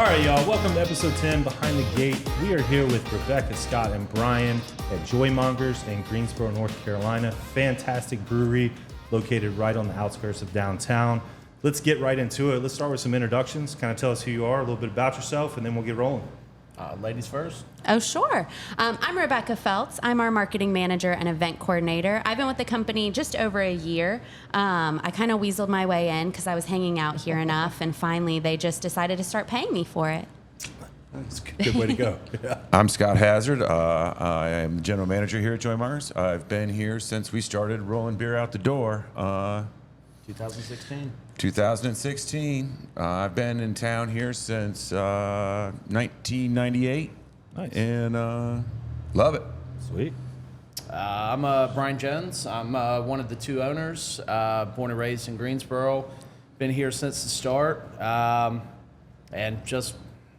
All right, y'all. Welcome to episode 10, Behind the Gate. We are here with Rebecca, Scott, and Brian at Joymongers in Greensboro, North Carolina. Fantastic brewery located right on the outskirts of downtown. Let's get right into it. Let's start with some introductions. Kind of tell us who you are, a little bit about yourself, and then we'll get rolling. Ladies first. Oh, sure. I'm Rebecca Feltz. I'm our marketing manager and event coordinator. I've been with the company just over a year. I kind of weaseled my way in because I was hanging out here enough, and finally they just decided to start paying me for it. That's a good way to go. Yeah. I'm Scott Hazzard. I am general manager here at Joymongers. I've been here since we started rolling beer out the door. 2016. 2016. I've been in town here since 1998. Nice. And love it. Sweet. I'm Brian Jones. I'm one of the two owners, born and raised in Greensboro. Been here since the start, and just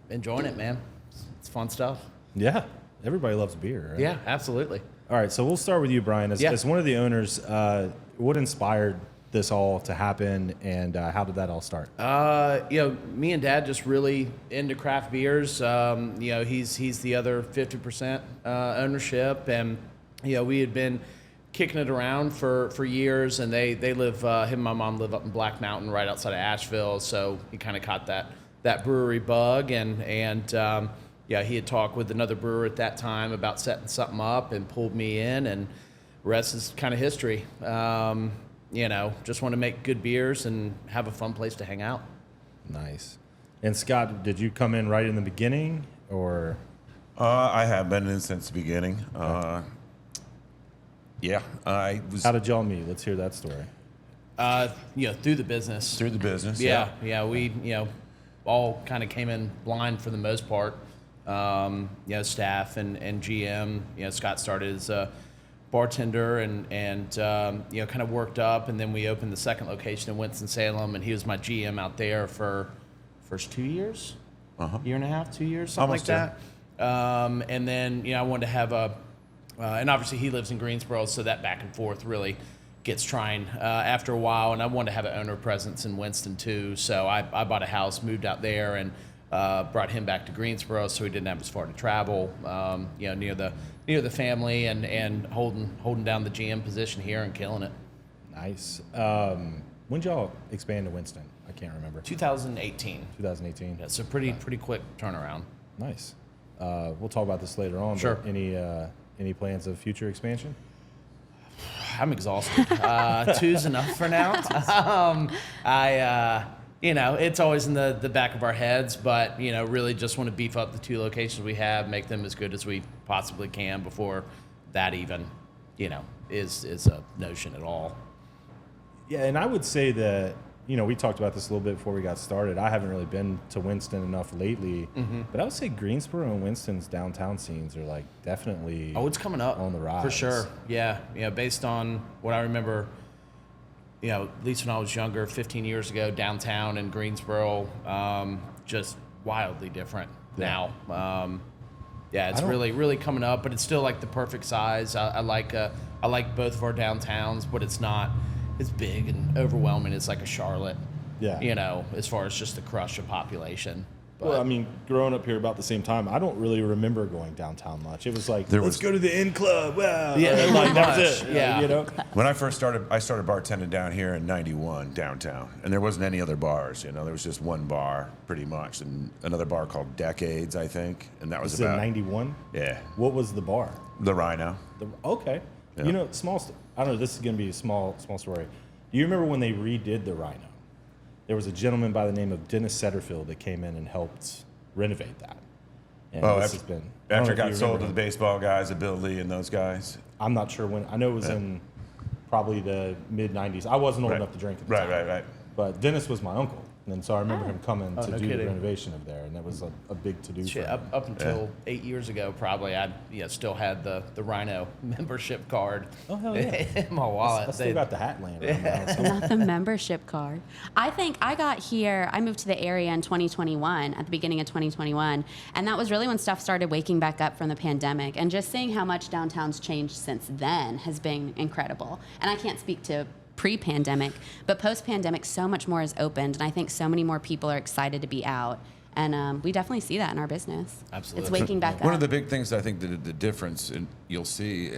enjoying it, man. It's fun stuff. Yeah. Everybody loves beer, right? Yeah, absolutely. All right, so we'll start with you, Brian. As one of the owners, what inspired this all to happen, and how did that all start? Me and Dad just really into craft beers. He's the other 50% ownership, and we had been kicking it around for years. And they live. Him and my mom live up in Black Mountain, right outside of Asheville. So he kind of caught that brewery bug, and he had talked with another brewer at that time about setting something up, and pulled me in, and the rest is kind of history. Just want to make good beers and have a fun place to hang out. Nice. And Scott, did you come in right in the beginning, or? I have been in since the beginning. I was. How did y'all meet? Let's hear that story. Through the business. Through the business. Yeah. We, all kind of came in blind for the most part. Staff and GM. Scott started as a bartender and kind of worked up, and then we opened the second location in Winston-Salem, and he was my GM out there for first 2 years, year and a half, 2 years, something Almost like that. And then I wanted to have and obviously he lives in Greensboro, so that back and forth really gets trying after a while, and I wanted to have an owner presence in Winston too, so I bought a house, moved out there, and brought him back to Greensboro, so he didn't have as far to travel, near the family, and holding down the GM position here and killing it. Nice. When did y'all expand to Winston? I can't remember. 2018. 2018. Yeah, so pretty quick turnaround. Nice. We'll talk about this later on. Sure. But any plans of future expansion? I'm exhausted. Two's enough for now. It's always in the back of our heads, but, really just want to beef up the two locations we have, make them as good as we possibly can before that even, is a notion at all. Yeah, and I would say that, we talked about this a little bit before we got started. I haven't really been to Winston enough lately, but I would say Greensboro and Winston's downtown scenes are definitely it's coming up on the rise. For sure. Yeah. Based on what I remember, at least when I was younger, 15 years ago, downtown in Greensboro, just wildly different now. It's really coming up, but it's still the perfect size. I like both of our downtowns, but it's not as big and overwhelming as a Charlotte. Yeah. As far as just the crush of population. But, Well, I mean, growing up here about the same time, I don't really remember going downtown much. It was let's go to the Inn Club. Wow. Yeah, that was it. Yeah. When I first started, I started bartending down here in '91 downtown, and there wasn't any other bars. There was just one bar pretty much, and another bar called Decades, I think, and that was Was about it 91? Yeah, What was the bar? the Rhino. Okay. Yeah. I don't know, this is going to be a small story. Do you remember when they redid the Rhino? There was a gentleman by the name of Dennis Setterfield that came in and helped renovate that. And After it got sold to the baseball guys, at Bill Lee and those guys. I'm not sure when. I know it was in probably the mid-'90s. I wasn't old enough to drink at the time. Right. But Dennis was my uncle. And so I remember him coming to no do kidding. the renovation of there, and that was a big to-do for him. Up until 8 years ago, probably, I still had the Rhino membership card. Oh, hell yeah. In my wallet. I still got the hat laying around the house. Not the membership card. I think I moved to the area in 2021, at the beginning of 2021, and that was really when stuff started waking back up from the pandemic. And just seeing how much downtown's changed since then has been incredible. And I can't speak to pre-pandemic, but post-pandemic, so much more has opened, and I think so many more people are excited to be out And we definitely see that in our business. Absolutely. It's waking back up. One of the big things I think that the difference, and you'll see,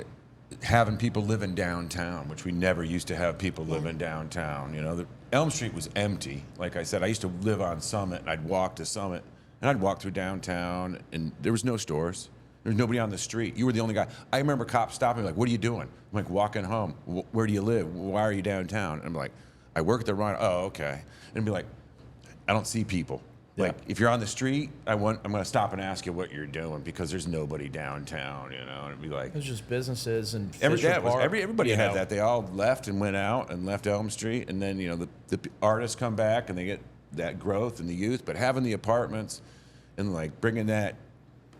having people living downtown, which we never used to have people living downtown. You know, Elm Street was empty. Like I said, I used to live on Summit, and I'd walk to Summit, and I'd walk through downtown, and there was no stores. There was nobody on the street. You were the only guy. I remember cops stopping me, like, what are you doing? I'm like, walking home. Where do you live? Why are you downtown? And I'm like, I work at the Rhino. Oh, okay. And be like, I don't see people. Like, if you're on the street, I'm going to stop and ask you what you're doing because there's nobody downtown, you know. And it'd be like, It's just businesses and everybody had that. They all left and went out and left Elm Street, and then, you know, the artists come back and they get that growth and the youth. But having the apartments and like bringing that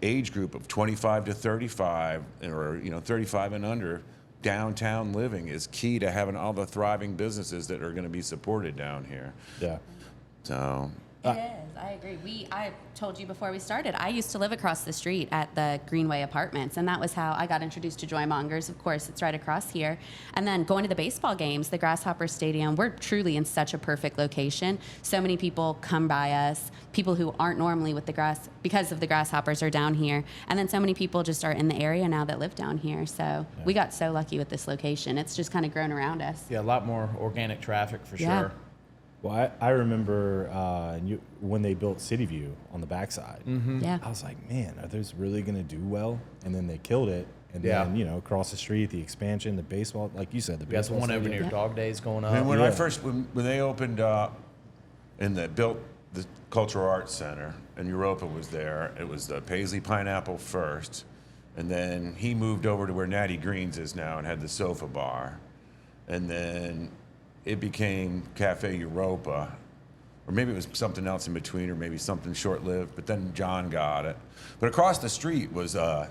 age group of 25 to 35, or, you know, 35 and under, downtown living is key to having all the thriving businesses that are going to be supported down here. Yeah. So. It is. I agree. I told you before we started, I used to live across the street at the Greenway Apartments, and that was how I got introduced to Joymongers. Of course, it's right across here. And then going to the baseball games, the Grasshopper Stadium, we're truly in such a perfect location. So many people come by us, people who aren't normally with the grass, because of the Grasshoppers are down here. And then so many people just are in the area now that live down here. So we got so lucky with this location. It's just kind of grown around us. Yeah, a lot more organic traffic for Yeah. sure. Well, I remember when they built City View on the backside. Yeah. I was like, man, are those really going to do well? And then they killed it. And Yeah. then, you know, across the street, the expansion, the baseball, like you said, the We got the baseball one over stadium. near Dog Days going up. And when Yeah. when they opened up and they built the Cultural Arts Center and Europa was there, it was the Paisley Pineapple first, and then he moved over to where Natty Green's is now and had the sofa bar, and then it became Cafe Europa, or maybe it was something else in between, or maybe something short-lived, but then John got it. But across the street was an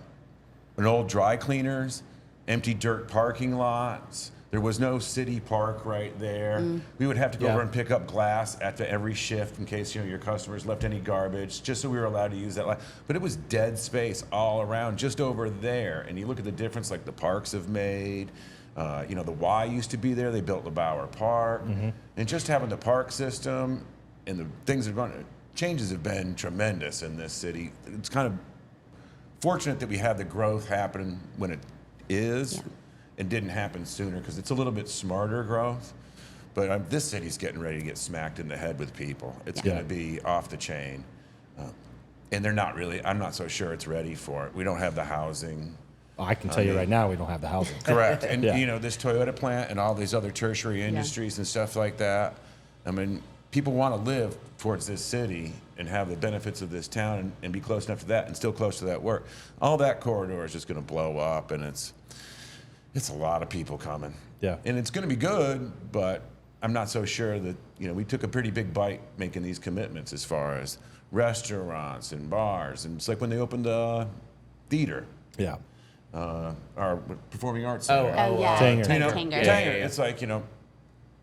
old dry cleaners, empty dirt parking lots. There was no city park right there. We would have to go over and pick up glass after every shift in case, you know, your customers left any garbage, just so we were allowed to use that. But it was dead space all around, just over there. And you look at the difference, like the parks have made. You know, the Y used to be there. They built the Bower Park, and just having the park system and the things that have gone, changes have been tremendous in this city. It's kind of fortunate that we had the growth happen when it is, and didn't happen sooner, because it's a little bit smarter growth. But this city's getting ready to get smacked in the head with people. It's going to be off the chain, and they're not really. I'm not so sure it's ready for it. We don't have the housing. I can tell you right now, we don't have the housing. Correct. And, Yeah. you know, this Toyota plant and all these other tertiary industries and stuff like that. I mean, people want to live towards this city and have the benefits of this town and be close enough to that and still close to that work. All that corridor is just going to blow up, and it's a lot of people coming. Yeah. And it's going to be good, but I'm not so sure that, you know, we took a pretty big bite making these commitments as far as restaurants and bars. And it's like when they opened the theater. Yeah. Our performing arts center. Oh, yeah. Tanger. You know, Tanger. Tanger. It's like, you know,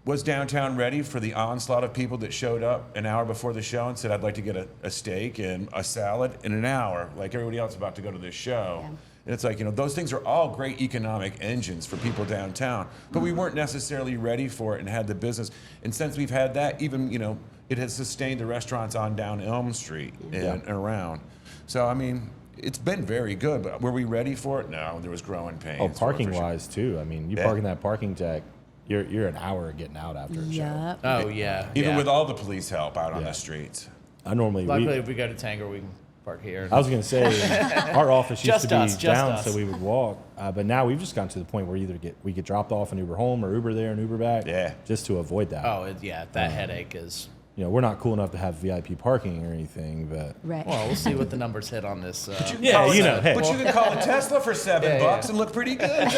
was downtown ready for the onslaught of people that showed up an hour before the show and said, I'd like to get a steak and a salad in an hour, like everybody else about to go to this show. Yeah. And it's like, you know, those things are all great economic engines for people downtown, but we weren't necessarily ready for it and had the business. And since we've had that, even, you know, it has sustained the restaurants on down Elm Street and around. So, I mean, it's been very good, but were we ready for it? No, there was growing pains. Oh, for parking sure. wise too. I mean, you park in that parking deck, you're an hour getting out after a show. Yep. Oh, yeah. Even yeah. with all the police help out on Yeah. the streets. I normally Luckily, if we go to Tanger, we can park here. I was going to say our office used Just to be us, just down, us. so we would walk. But now we've just gotten to the point where we get dropped off and Uber home, or Uber there and Uber back. Yeah. Just to avoid that. Oh, that headache is. You know, we're not cool enough to have VIP parking or anything, but Right. Well, we'll see what the numbers hit on this. yeah, you know, hey, But you can call a Tesla for $7 and look pretty good.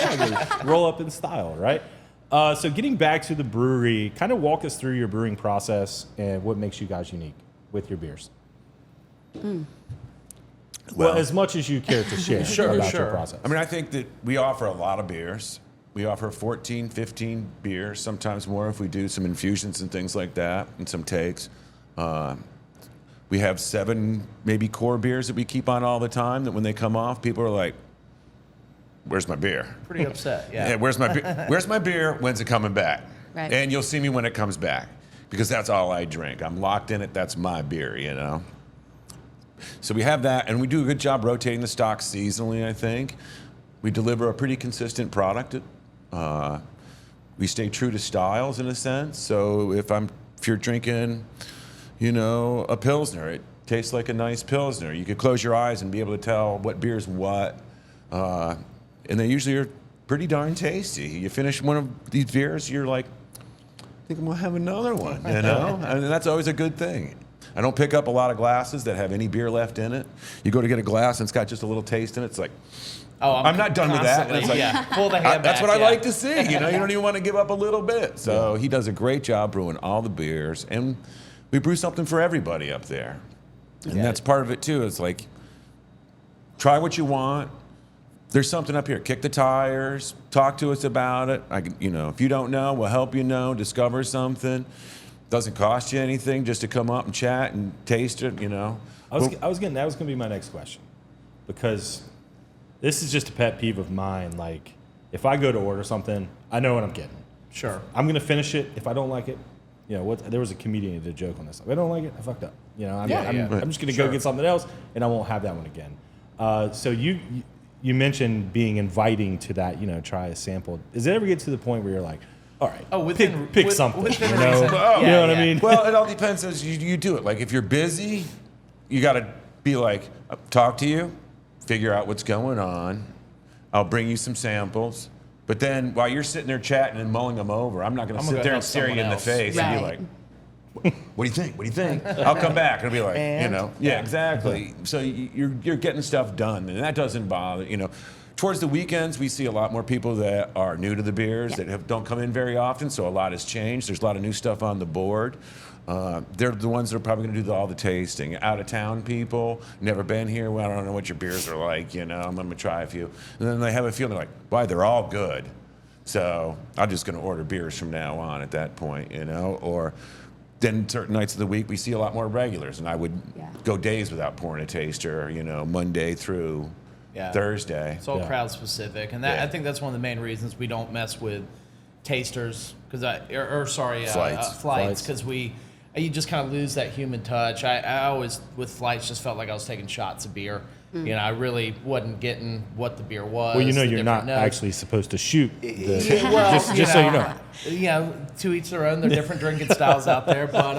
roll up in style, right? So getting back to the brewery, kind of walk us through your brewing process and what makes you guys unique with your beers. Well, as much as you care to share about your process. I mean, I think that we offer a lot of beers. We offer 14, 15 beers, sometimes more if we do some infusions and things like that, and some takes. We have 7 maybe core beers that we keep on all the time that when they come off, people are like, where's my beer? Pretty upset. Yeah. Yeah, where's my beer? Where's my beer? When's it coming back? Right. And you'll see me when it comes back, because that's all I drink. I'm locked in it. That's my beer, you know. So we have that, and we do a good job rotating the stock seasonally, I think. We deliver a pretty consistent product. We stay true to styles in a sense. So if you're drinking, a Pilsner, it tastes like a nice Pilsner. You could close your eyes and be able to tell what beer's what. And they usually are pretty darn tasty. You finish one of these beers, you're like, I think I'm gonna have another one, and that's always a good thing. I don't pick up a lot of glasses that have any beer left in it. You go to get a glass and it's got just a little taste in it. It's like, I'm not done with that. And it's like, pull the hand that's back, what I like to see. You don't even want to give up a little bit. So he does a great job brewing all the beers, and we brew something for everybody up there. And that's part of it too. It's like, try what you want. There's something up here. Kick the tires. Talk to us about it. If you don't know, we'll help you know. Discover something. Doesn't cost you anything just to come up and chat and taste it. That was going to be my next question, because this is just a pet peeve of mine. Like, if I go to order something, I know what I'm getting. Sure. I'm going to finish it. If I don't like it, there was a comedian who did a joke on this. If I don't like it, I fucked up. I'm just going to go get something else, and I won't have that one again. So you mentioned being inviting to that, try a sample. Does it ever get to the point where you're like, all right, pick something? Within you know reason. what I mean? Well, it all depends as you do it. Like, if you're busy, you got to be like, talk to you, figure out what's going on. I'll bring you some samples. But then while you're sitting there chatting and mulling them over, I'm not going to sit there and stare you in the face and be like, what do you think? What do you think? I'll come back and be like, yeah, exactly. So you're getting stuff done, and that doesn't bother. Towards the weekends, we see a lot more people that are new to the beers that don't come in very often. So a lot has changed. There's a lot of new stuff on the board. They're the ones that are probably going to do all the tasting. Out of town people, never been here. Well, I don't know what your beers are like. I'm going to try a few, and then they have a feeling like, why, they're all good. So I'm just going to order beers from now on at that point, or. Then certain nights of the week, we see a lot more regulars, and I would go days without pouring a taster, Monday through Thursday. It's all crowd specific, and I think that's one of the main reasons we don't mess with tasters, flights, because you just kind of lose that human touch. I always, with flights, just felt like I was taking shots of beer. I really wasn't getting what the beer was. Well, you're not actually supposed to shoot. Just so you know. To each their own. There are different drinking styles out there, but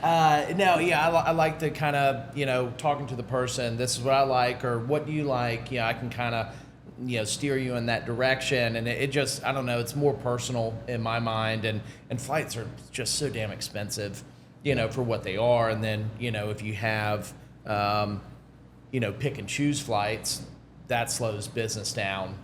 I like to kind of talking to the person. This is what I like, or what do you like? I can kind of steer you in that direction, and it just, I don't know, it's more personal in my mind, and flights are just so damn expensive, for what they are, and then if you have pick and choose flights, that slows business down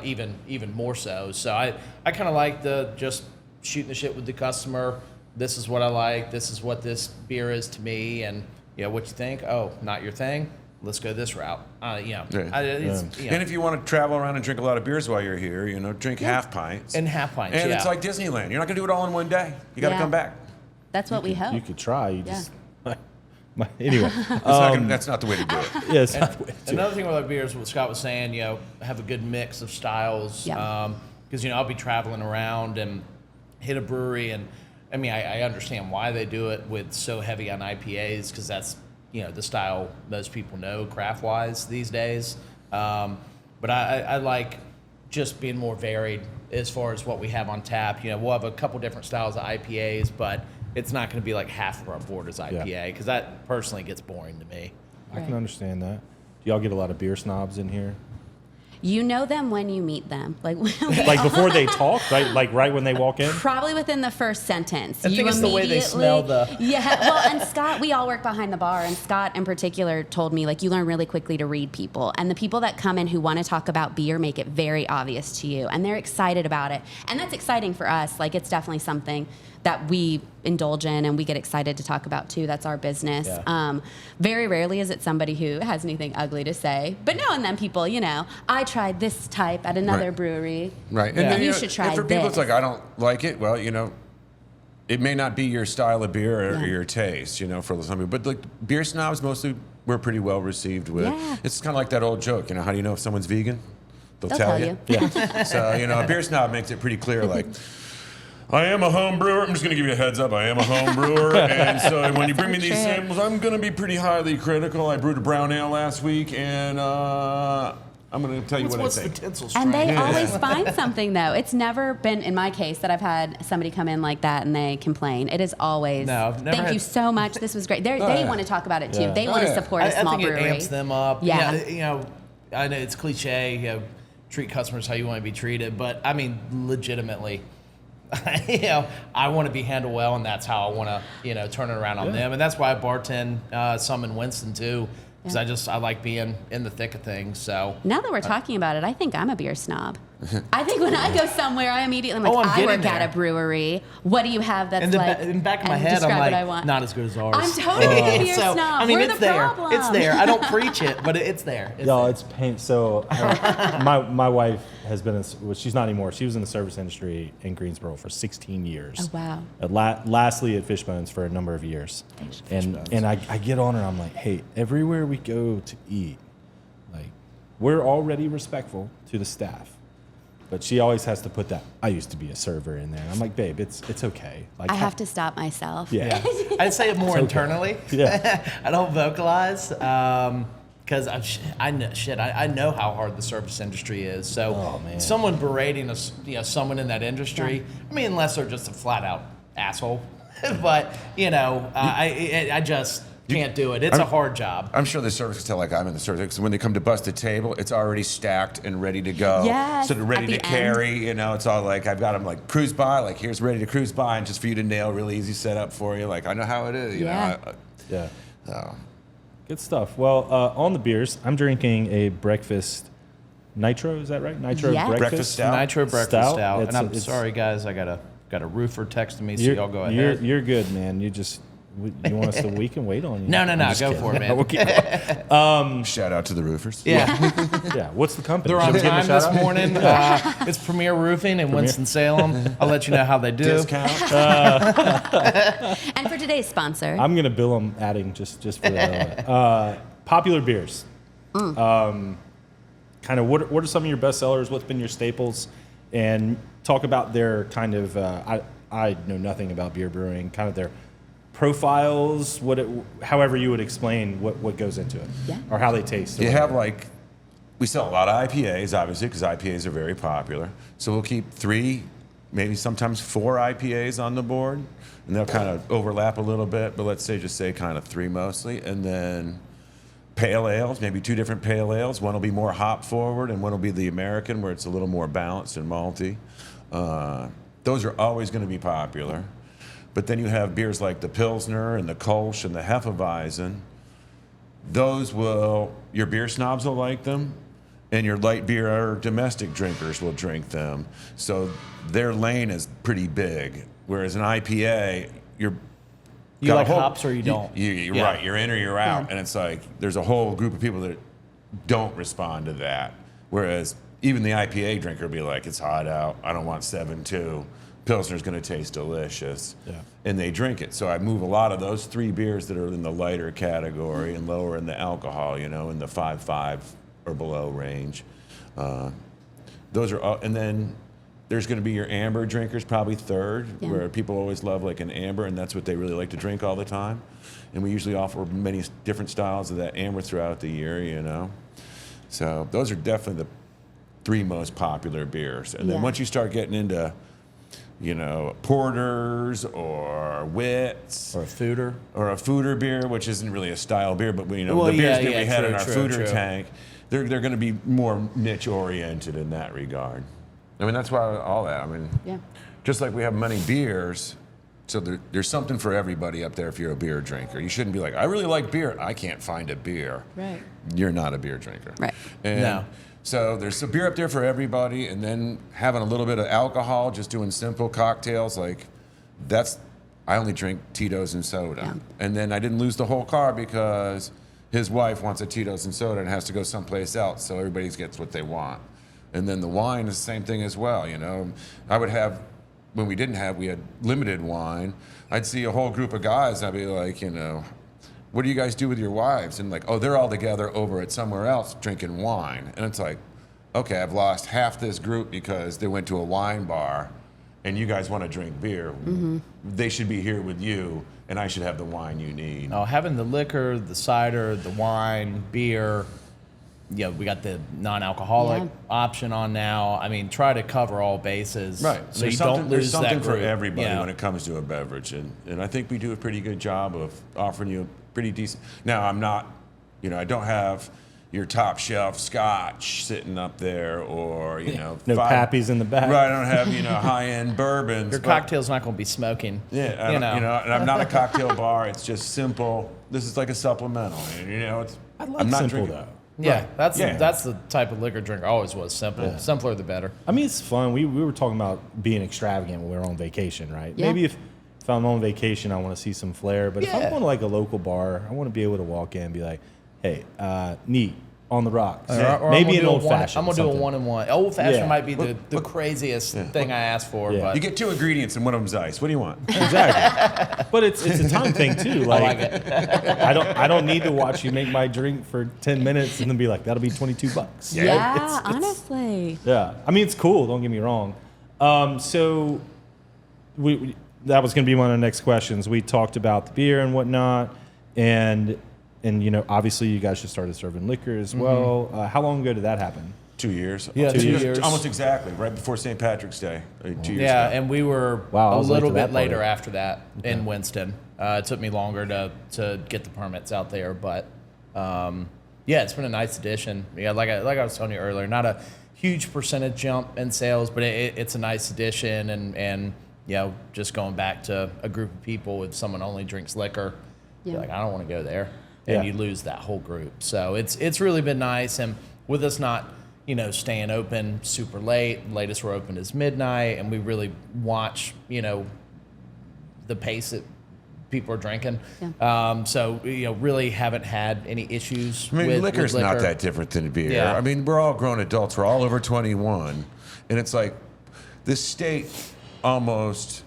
even more so. So I kind of like the just shooting the shit with the customer. This is what I like. This is what this beer is to me, and what you think. Oh, not your thing. Let's go this route. And if you want to travel around and drink a lot of beers while you're here, drink half pints. And half pints. And it's like Disneyland. You're not going to do it all in one day. You got to come back. That's what we hope. You could try. Anyway, that's not the way to do it. Yes. Another thing with our beers, what Scott was saying, have a good mix of styles. Because I'll be traveling around and hit a brewery, and I understand why they do it with so heavy on IPAs, because that's the style most people know craft wise these days. But I like just being more varied as far as what we have on tap. We'll have a couple different styles of IPAs, but it's not going to be like half of our board is IPA, because that personally gets boring to me. I can understand that. Do y'all get a lot of beer snobs in here? You know them when you meet them. Like before they talk, right? Like right when they walk in? Probably within the first sentence. I think it's the way they smell Yeah, well, and Scott, we all work behind the bar, and Scott in particular told me, you learn really quickly to read people. And the people that come in who want to talk about beer make it very obvious to you, and they're excited about it. And that's exciting for us. It's definitely something that we indulge in and we get excited to talk about too. That's our business. Yeah. Very rarely is it somebody who has anything ugly to say, but now and then people, I tried this type at another brewery. Right. And then you should try and for this. people, it's like, I don't like it. Well, it may not be your style of beer or your taste, for some people, but beer snobs mostly we're pretty well received with. Yeah. It's kind of like that old joke, how do you know if someone's vegan? They'll tell you. Yeah. So, a beer snob makes it pretty clear, I am a home brewer. I'm just going to give you a heads up. I am a home brewer. And so when you bring me these True. samples, I'm going to be pretty highly critical. I brewed a brown ale last week, and I'm going to tell you what I What's the think. tinsel strain? And they always find something, though. It's never been, in my case, that I've had somebody come in like that and they complain. It is always, No, I've never thank had- you so much. This was great. They yeah. want to talk about it, too. Yeah. They Oh, want to yeah. support a small I think brewery. it amps them up. Yeah. You know, I know it's cliche, you know, treat customers how you want to be treated, but I mean, legitimately, you know, I want to be handled well, and that's how I want to, you know, turn it around on them. And that's why I bartend some in Winston, too, because I like being in the thick of things. So Now that we're talking about it, I think I'm a beer snob. I think when I go somewhere, I immediately am like, Oh, I'm I getting work at there. a brewery. What do you have that's in like? the back of my and head, I'm describe what I like, want. not as good as ours. I'm totally a beer So, snob. I mean, We're it's the there. problem. It's there. I don't preach it, but it's there. It's Y'all, there. it's pain. So my wife has been, well, she's not anymore. She was in the service industry in Greensboro for 16 years. Oh, wow. Lastly at Fishbones for a number of years. And I get on her, I'm like, hey, everywhere we go to eat, like, we're already respectful to the staff. But she always has to put that, I used to be a server in there. And I'm like, babe, it's okay. Like, I have to stop myself. Yeah. I'd say it more internally. Yeah. I don't vocalize because I know how hard the service industry is. So Oh, man. someone berating us, you know, someone in that industry. I mean, unless they're just a flat out asshole. But you know, I just can't do it. It's a hard job. I'm sure the service can tell, like I'm in the service, because when they come to bust a table, it's already stacked and ready to go. Yes, So they're ready at to the carry. You know, it's all like, I've got them like cruise by, like here's ready to cruise by, and just for you to nail, really easy setup for you. Like I know how it is. You Yeah. know. Yeah. So. Good stuff. Well, on the beers, I'm drinking a breakfast nitro. Is that right? Nitro Yes. Breakfast stout. Nitro breakfast Stout? stout. And I'm It's- sorry, guys. I got a roofer texting me, so y'all go You're, ahead. you're good, man. You want us to? We can wait on you. No, I'm just go kidding. for it, man. We'll keep going. Shout out to the roofers. Yeah. Yeah. What's the company? They're Should on we give them a time shout this out? morning. It's Premier Roofing in Winston-Salem. I'll let you know how they do. Discount. And for today's sponsor, I'm gonna bill them adding just for that. Popular beers. Kind of what are some of your best sellers? What's been your staples? And talk about their kind of. I know nothing about beer brewing. Kind of their profiles. However you would explain what goes into it, Yeah. or how they taste. or You have whatever. like, we sell a lot of IPAs, obviously, because IPAs are very popular. So we'll keep 3, maybe sometimes 4 IPAs on the board, and they'll kind of overlap a little bit, but let's say kind of 3 mostly. And then pale ales, maybe 2 different pale ales. One will be more hop forward, and one will be the American, where it's a little more balanced and malty. Those are always going to be popular. But then you have beers like the Pilsner and the Kolsch and the Hefeweizen. Your beer snobs will like them, and your light beer or domestic drinkers will drink them. So their lane is pretty big. Whereas an IPA, You got a like whole- hops or you don't? You're Yeah. right. You're in or you're out, and it's like there's a whole group of people that don't respond to that. Whereas even the IPA drinker will be like, "It's hot out. I don't want 7.2. Pilsner's going to taste delicious," and they drink it. So I move a lot of those 3 beers that are in the lighter category and lower in the alcohol, you know, in the 5.5 or below range. Those are all, and then there's going to be your amber drinkers, probably third, where people always love like an amber, and that's what they really like to drink all the time. And we usually offer many different styles of that amber throughout the year, you know. So those are definitely the 3 most popular beers. And then Yeah. once you start getting into, you know, porters or wits Or a fooder. or a fooder beer, which isn't really a style beer, but you know, Well, the beers yeah, that yeah, we had true, in our true, fooder true. tank, they're going to be more niche oriented in that regard. I mean, that's why all that. I mean, Yeah. just like we have many beers, so there's something for everybody up there if you're a beer drinker. You shouldn't be like, I really like beer. I can't find a beer. Right. You're not a beer drinker. Right. And No. so there's a beer up there for everybody, and then having a little bit of alcohol, just doing simple cocktails, like I only drink Tito's and soda. Yeah. And then I didn't lose the whole car because his wife wants a Tito's and soda and has to go someplace else, so everybody gets what they want. And then the wine is the same thing as well, you know. I would have, when we had limited wine, I'd see a whole group of guys, I'd be like, you know, what do you guys do with your wives? And like, oh, they're all together over at somewhere else drinking wine. And it's like, okay, I've lost half this group because they went to a wine bar and you guys want to drink beer, they should be here with you, and I should have the wine you need. Oh, having the liquor, the cider, the wine, beer. Yeah, we got the non-alcoholic option on now. I mean, try to cover all bases. Right. So There's you don't there's lose something that for group. everybody Yeah. when it comes to a beverage, and I think we do a pretty good job of offering you a pretty decent. Now, I'm not, I don't have your top shelf scotch sitting up there, or No pappies in the back. Right. I don't have high end bourbons. Your but- cocktail's not going to be smoking. Yeah, and I'm not a cocktail bar. It's just simple. This is like a supplemental. And, it's. I like I'm not simple drinking. though. Yeah, that's Yeah. that's the type of liquor drink I always was. Simple, Yeah. simpler the better. I mean, it's fun. We were talking about being extravagant when we were on vacation, right? Yeah. Maybe if I'm on vacation, I want to see some flair. But if I'm Yeah. going to like a local bar, I want to be able to walk in and be like, hey, neat, on the rocks. Or Maybe I'm an gonna old do a one- fashioned. I'm gonna do a something. 1-in-1. Old fashioned Yeah. might be the craziest thing I asked for, Yeah. but You get 2 ingredients and one of them's ice. What do you want? Exactly. But it's a time thing too. I Like, like it. I don't need to watch you make my drink for 10 minutes and then be like, that'll be $22. Yeah, It's- honestly. Yeah, I mean it's cool. Don't get me wrong. So that was going to be one of the next questions. We talked about the beer and whatnot, and obviously you guys just started serving liquor as well. How long ago did that happen? 2 years. Yeah, 2 years. Almost exactly. Right before St. Patrick's Day. 2 years Yeah, ago. and we were Wow, I a was late little to that bit later party. after that in Winston. It took me longer to get the permits out there, but yeah, it's been a nice addition. Yeah, like I was telling you earlier, not a huge percentage jump in sales, but it's a nice addition, and just going back to a group of people, if someone only drinks liquor, Yeah. you're like, I don't want to go there, and Yeah. you lose that whole group. So it's really been nice, and with us not staying open super late, latest we're open is midnight, and we really watch the pace that people are drinking. Yeah. So really haven't had any issues. I mean, with liquor's liquor. not that different than beer. Yeah. I mean, we're all grown adults. We're all over 21. And it's like this state almost,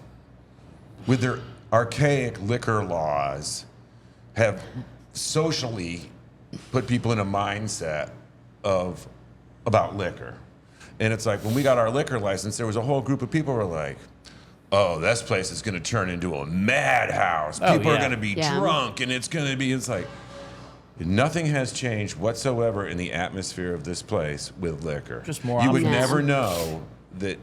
with their archaic liquor laws, have socially put people in a mindset about liquor. And it's like when we got our liquor license, there was a whole group of people who were like, oh, this place is going to turn into a madhouse. Oh, People are yeah. going to be Yeah. drunk, and it's like, nothing has changed whatsoever in the atmosphere of this place with liquor. Just more You would options. never know that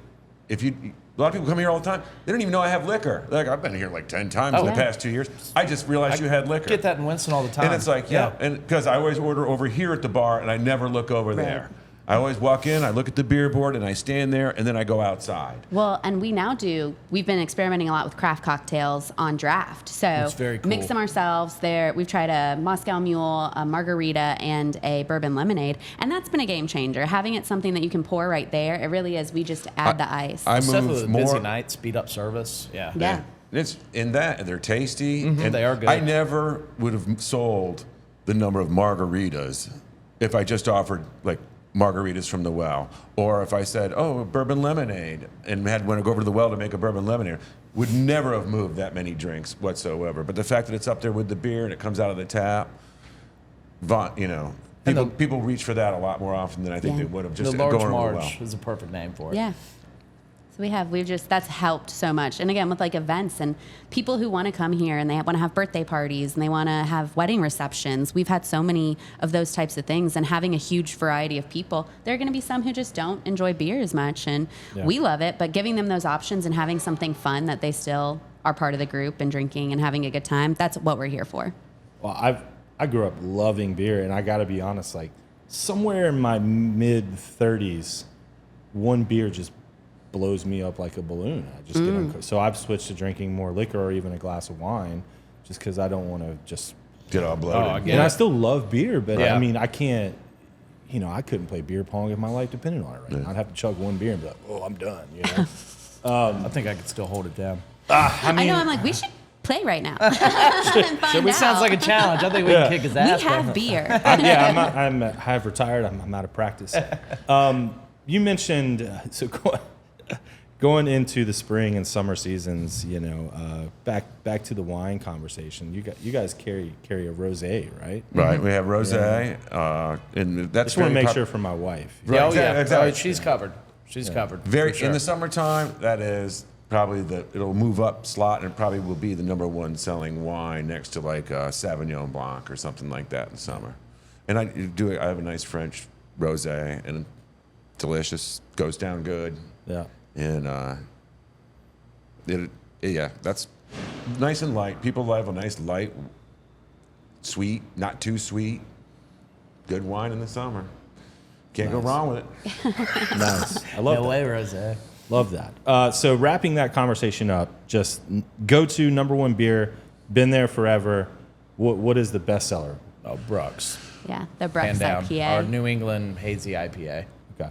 if you. A lot of people come here all the time. They don't even know I have liquor. Like, I've been here like 10 times in the yeah. past 2 years. I just realized you had liquor. Get that in Winston all the time. And it's like, yeah, and because I always order over here at the bar, and I never look over there. I always walk in, I look at the beer board, and I stand there, and then I go outside. Well, and we've been experimenting a lot with craft cocktails on draft. So It's very cool. mix them ourselves. We've tried a Moscow Mule, a margarita, and a bourbon lemonade. And that's been a game changer. Having it something that you can pour right there, it really is. We just add the ice. I Stuff with move a more. busy night, speed up service. Yeah. Yeah. It's in that, and they're tasty. And they are good. I never would have sold the number of margaritas if I just offered like margaritas from the well, or if I said, "Oh, a bourbon lemonade," and want to go over to the well to make a bourbon lemonade. Would never have moved that many drinks whatsoever. But the fact that it's up there with the beer and it comes out of the tap, people reach for that a lot more often than I think Yeah. they would have The just large going over the well. Marge is a perfect name for it. Yeah. So that's helped so much. And again, with like events and people who want to come here and they want to have birthday parties and they want to have wedding receptions. We've had so many of those types of things, and having a huge variety of people. There are going to be some who just don't enjoy beer as much, and we love it, but giving them those options and having something fun that they still are part of the group and drinking and having a good time, that's what we're here for. Well, I grew up loving beer, and I got to be honest, like somewhere in my mid 30s, one beer just blows me up like a balloon. I just get so I've switched to drinking more liquor or even a glass of wine, just because I don't want to just. Get all bloated. I get And it. I still love beer, but Yeah. I mean, I can't. I couldn't play beer pong if my life depended on it. Right now. I'd have to chug one beer and be like, "Oh, I'm done." I think I could still hold it down. I know, I'm like, we should play right now. And find It sounds out. like a challenge. I think we can kick his We ass. have beer. I've retired. I'm out of practice. You mentioned going into the spring and summer seasons. Back to the wine conversation. You guys carry a rosé, right? Right, we have rosé, and that's Just want to very make pop- sure for my wife. Yeah, oh, yeah. Exactly. She's covered. She's covered. Very for sure. in the summertime. That is probably it'll move up slot, and it probably will be the #1 selling wine next to like Sauvignon Blanc or something like that in the summer. And I have a nice French rosé, and delicious, goes down good. Yeah. And that's nice and light. People love a nice light, sweet, not too sweet, good wine in the summer. Can't go wrong with it. Nice. I love that. way, rosé. Love that. So wrapping that conversation up, just go to #1 beer, been there forever. What is the best seller? Oh, Brooks. Yeah, the Brooks Hand down. IPA. Our New England hazy IPA. Okay.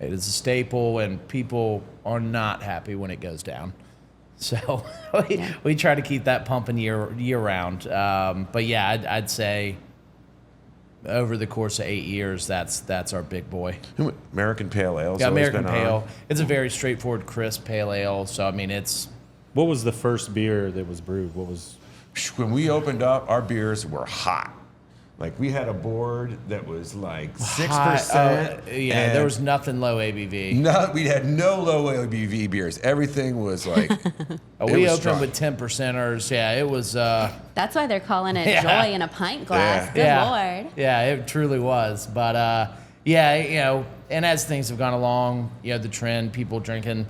It is a staple, and people are not happy when it goes down. So we try to keep that pumping year round. But yeah, I'd say over the course of 8 years, that's our big boy. American Pale Ale. Yeah, American Pale. It's a very straightforward, crisp pale ale. So I mean, What was the first beer that was brewed? When we opened up, our beers were hot. Like, we had a board that was like 6%. Yeah, there was nothing low ABV. No, we had no low ABV beers. Everything was like. We opened with 10%ers. Yeah, it was. That's why they're calling it joy in a pint glass. Good Lord. Yeah, it truly was. But and as things have gone along, the trend, people drinking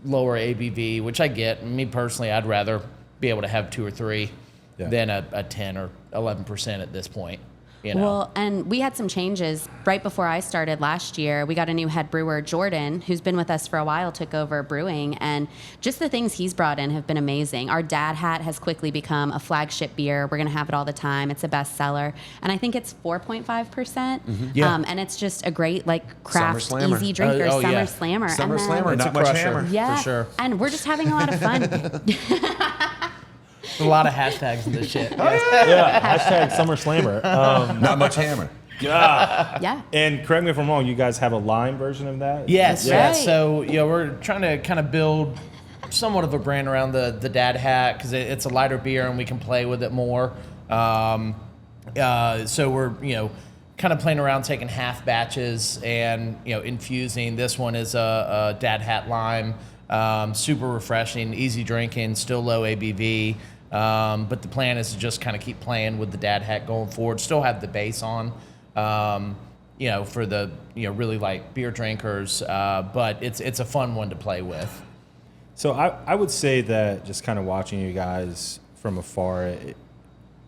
lower ABV, which I get. Me personally, I'd rather be able to have 2 or 3 than a 10 or 11% at this point. Well, and we had some changes right before I started last year. We got a new head brewer, Jordan, who's been with us for a while, took over brewing, and just the things he's brought in have been amazing. Our Dad Hat has quickly become a flagship beer. We're going to have it all the time. It's a bestseller, and I think it's 4.5%. Mm-hmm. Yeah. And it's just a great craft, Summer easy drinker, Oh, summer yeah. slammer. Summer And then- Slammer, It's not a much crusher. hammer. Yeah, For sure. and we're just having a lot of fun. A lot of hashtags in this shit. Yeah, hashtag Summer Slammer. Not much hammer. Yeah. And correct me if I'm wrong, you guys have a lime version of that? Yes, That's yeah. right. So we're trying to kind of build somewhat of a brand around the Dad Hat because it's a lighter beer and we can play with it more. So we're kind of playing around, taking half batches and infusing. This one is a Dad Hat lime, super refreshing, easy drinking, still low ABV. But the plan is to just kind of keep playing with the Dad Hat going forward. Still have the base on. For the really light beer drinkers, but it's a fun one to play with. So I would say that just kind of watching you guys from afar,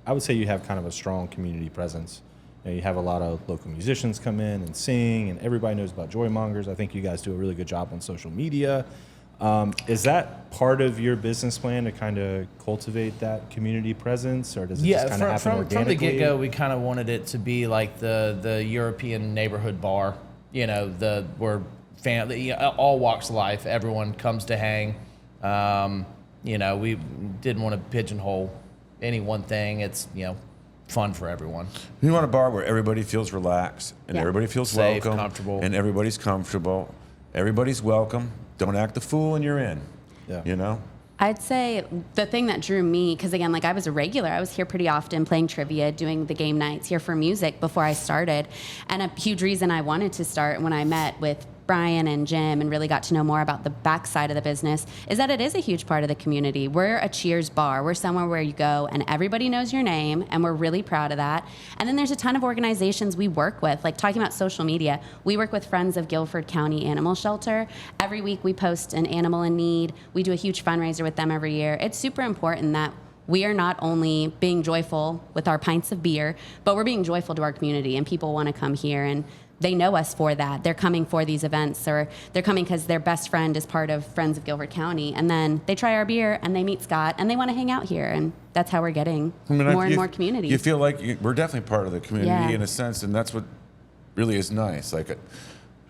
I would say you have kind of a strong community presence. You have a lot of local musicians come in and sing, and everybody knows about Joymongers. I think you guys do a really good job on social media. Is that part of your business plan to kind of cultivate that community presence, or does it just kind of happen organically? From the get-go, we kind of wanted it to be like the European neighborhood bar, where all walks of life, everyone comes to hang. We didn't want to pigeonhole any one thing. It's, fun for everyone. We want a bar where everybody feels relaxed and everybody feels Safe, welcome, comfortable. and everybody's comfortable. Everybody's welcome. Don't act the fool, and you're in. Yeah. I'd say the thing that drew me, because again, I was a regular. I was here pretty often playing trivia, doing the game nights here for music before I started. And a huge reason I wanted to start when I met with Brian and Jim and really got to know more about the backside of the business is that it is a huge part of the community. We're a cheers bar. We're somewhere where you go and everybody knows your name, and we're really proud of that. And then there's a ton of organizations we work with, like talking about social media. We work with Friends of Guilford County Animal Shelter. Every week we post an animal in need. We do a huge fundraiser with them every year. It's super important that we are not only being joyful with our pints of beer, but we're being joyful to our community, and people want to come here, and they know us for that. They're coming for these events, or they're coming because their best friend is part of Friends of Guilford County, and then they try our beer and they meet Scott and they want to hang out here, and that's how we're getting more and more community. You feel like we're definitely part of the community Yeah. in a sense, and that's what really is nice.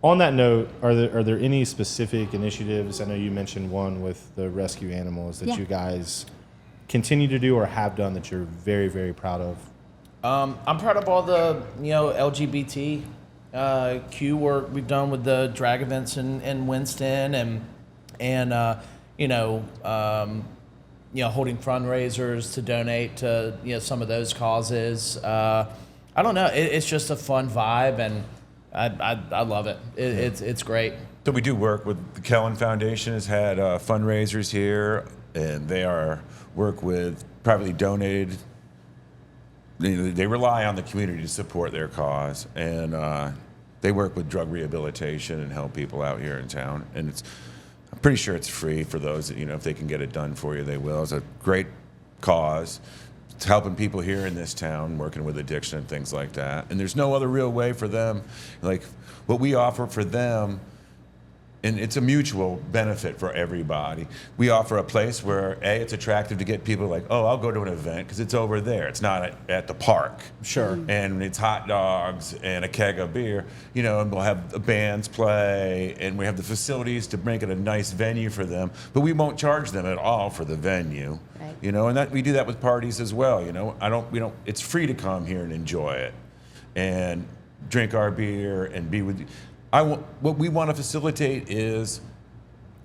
On that note, are there any specific initiatives? I know you mentioned one with the rescue animals that you guys continue to do or have done that you're very, very proud of. I'm proud of all the LGBT Q work we've done with the drag events in Winston and holding fundraisers to donate to some of those causes. I don't know. It's just a fun vibe, and I love it. It's great. So we do work with the Kellen Foundation has had fundraisers here, and they work with privately donated. They rely on the community to support their cause, and they work with drug rehabilitation and help people out here in town. And I'm pretty sure it's free for those that, if they can get it done for you, they will. It's a great cause. It's helping people here in this town, working with addiction and things like that. And there's no other real way for them, like what we offer for them. And it's a mutual benefit for everybody. We offer a place where, A, it's attractive to get people like, oh, I'll go to an event because it's over there. It's not at the park. Sure. And it's hot dogs and a keg of beer, and we'll have the bands play, and we have the facilities to make it a nice venue for them. But we won't charge them at all for the venue. Right. And that we do that with parties as well. It's free to come here and enjoy it and drink our beer and be with you. What we want to facilitate is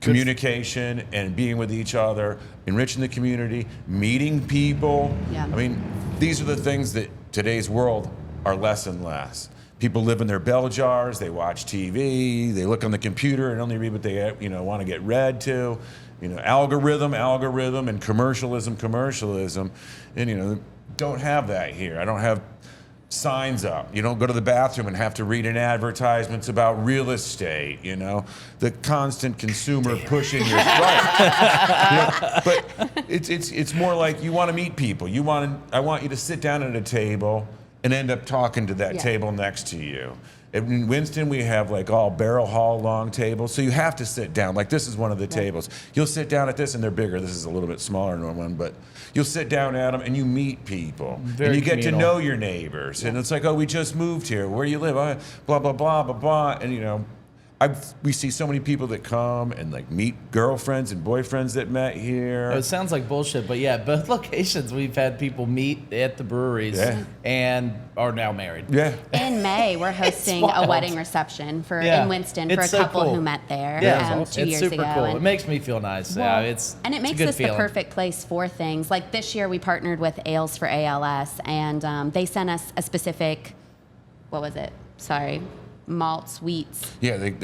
communication and being with each other, enriching the community, meeting people. Yeah. I mean, these are the things that today's world are less and less. People live in their bell jars, they watch TV, they look on the computer and only read what they want to get read to. Algorithm, and commercialism. And, don't have that here. I don't have signs up. You don't go to the bathroom and have to read an advertisements about real estate, the constant consumer pushing your right. But it's more like you want to meet people. I want you to sit down at a table and end up talking to that table next to you. In Winston, we have like all barrel hall long tables, so you have to sit down. Like this is one of the tables. You'll sit down at this, and they're bigger. This is a little bit smaller than one, but you'll sit down at them, and you meet people, and you get to know your neighbors. And it's like, oh, we just moved here. Where do you live? Blah blah blah blah blah. And we see so many people that come and like meet girlfriends and boyfriends that met here. It sounds like bullshit, but yeah, both locations we've had people meet at the breweries and are now married. Yeah. In May, we're hosting a wedding reception in Winston for a couple who met there 2 years super ago. Cool. And it makes me feel nice. Well, It's it makes us the perfect place for things. Like this year, we partnered with Ales for ALS, and they sent us a specific, malts, wheats,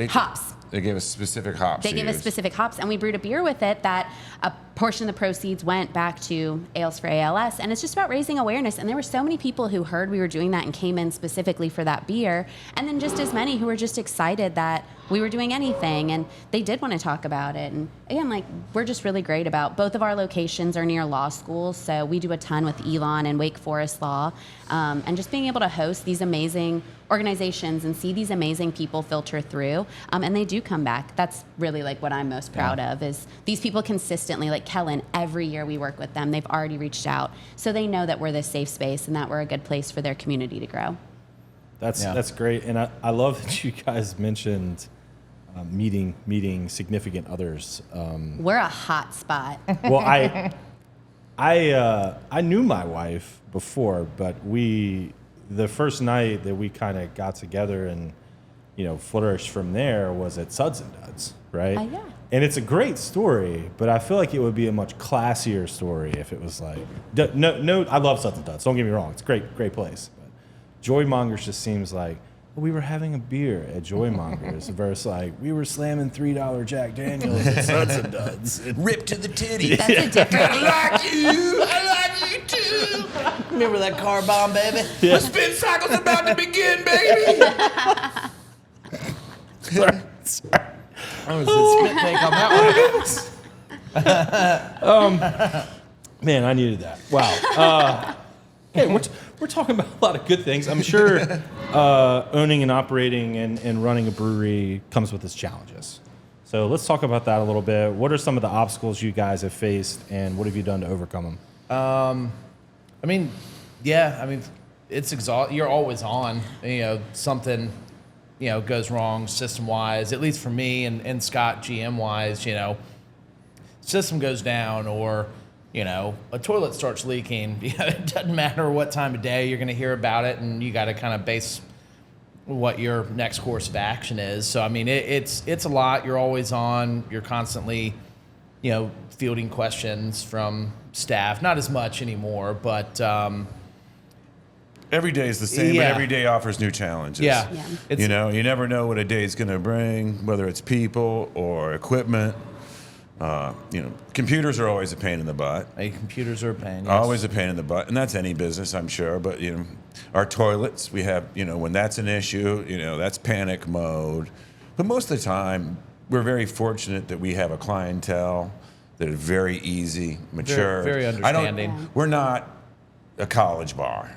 hops. They gave us specific hops. They gave us specific hops, and we brewed a beer with it that a portion of the proceeds went back to Ales for ALS, and it's just about raising awareness. And there were so many people who heard we were doing that and came in specifically for that beer, and then just as many who were just excited that we were doing anything, and they did want to talk about it. And again, we're just really great about both of our locations are near law schools, so we do a ton with Elon and Wake Forest Law, and just being able to host these amazing organizations and see these amazing people filter through, and they do come back. That's really what I'm most proud of is these people consistently, like Kellen, every year we work with them, they've already reached out, so they know that we're this safe space and that we're a good place for their community to grow. That's great, and I love that you guys mentioned meeting significant others. We're a hot spot. Well, I knew my wife before, but the first night that we kind of got together and flourished from there was at Suds and Duds, right? Yeah. And it's a great story, but I feel like it would be a much classier story if it was like no. I love Suds and Duds. Don't get me wrong; it's a great place. But Joymongers just seems like we were having a beer at Joymongers versus we were slamming $3 Jack Daniels at Suds and Duds. Ripped to the titty. That's a different. I like you too. Remember that car bomb, baby? The spin cycle's about to begin, baby. Sorry. I was a spit take on that one. Man, I needed that. Wow. Hey, we're talking about a lot of good things. I'm sure owning and operating and running a brewery comes with its challenges. So let's talk about that a little bit. What are some of the obstacles you guys have faced, and what have you done to overcome them? It's exhausting. You're always on. Something, goes wrong system-wise, at least for me and Scott GM-wise, system goes down or, a toilet starts leaking. It doesn't matter what time of day, you're going to hear about it, and you got to kind of base what your next course of action is. So, it's a lot. You're always on. You're constantly, fielding questions from staff. Not as much anymore, but every day is the same, but every day offers new challenges. Yeah. Yeah. You know, you never know what a day is going to bring, whether it's people or equipment. You know, computers are always a pain in the butt. Computers are a pain. Yes. Always a pain in the butt, and that's any business, I'm sure. But you know, our toilets, we have, you know, when that's an issue, you know, that's panic mode. But most of the time, we're very fortunate that we have a clientele that is very easy, mature. Very understanding. We're not a college bar.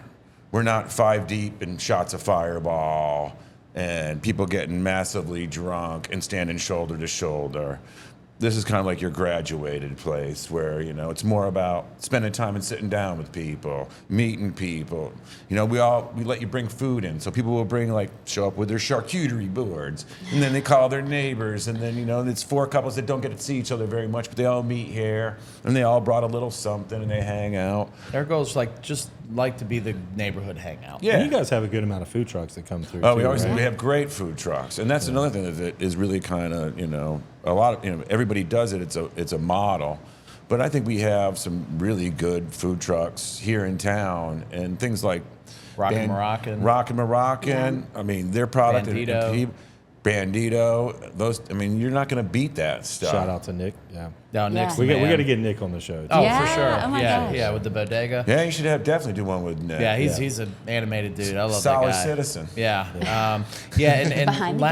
We're not 5 deep in shots of Fireball and people getting massively drunk and standing shoulder to shoulder. This is kind of like your graduated place where, you know, it's more about spending time and sitting down with people, meeting people. You know, we let you bring food in. So people will show up with their charcuterie boards, and then they call their neighbors, and then, you know, it's 4 couples that don't get to see each other very much, but they all meet here, and they all brought a little something, and they hang out. Our goal is just to be the neighborhood hangout. And you guys have a good amount of food trucks that come through. Oh, too, we right? have great food trucks, and that's another thing that is really kind of, you know, a lot of, you know, everybody does it. It's a model, but I think we have some really good food trucks here in town, and things like Rockin' Moroccan. I mean, their product Bandito. Those. I mean, you're not going to beat that stuff. Shout out to Nick. Yeah. No, Nick's We the got man. to get Nick on the show. Too. Oh, Yeah. for sure. Oh my gosh. Yeah, with the bodega. Yeah, you should definitely do one with Nick. Yeah, he's an animated dude. I love Solid that guy. citizen. Yeah, Behind the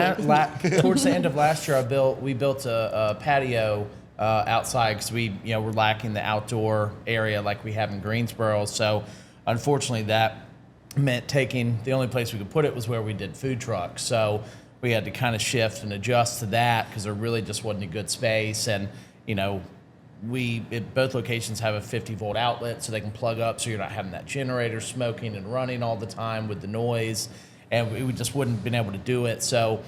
and towards the end of last year, we built a patio outside because we were lacking the outdoor area like we have in Greensboro. So unfortunately, that meant the only place we could put it was where we did food trucks. So we had to kind of shift and adjust to that because there really just wasn't a good space. And both locations have a 50-volt outlet so they can plug up so you're not having that generator smoking and running all the time with the noise, and we just wouldn't have been able to do it. So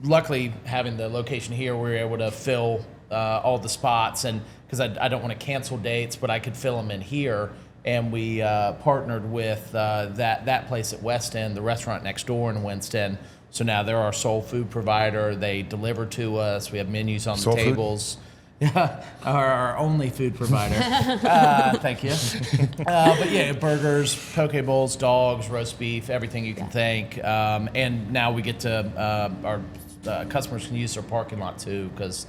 luckily having the location here, we were able to fill all the spots, and because I don't want to cancel dates, but I could fill them in here. And we partnered with that place at West End, the restaurant next door in Winston. So now they're our sole food provider. They deliver to us. We have menus on the tables. Yeah, our only food provider. Thank you. But yeah, burgers, poke bowls, dogs, roast beef, everything you can think. And now we get to our customers can use their parking lot too, because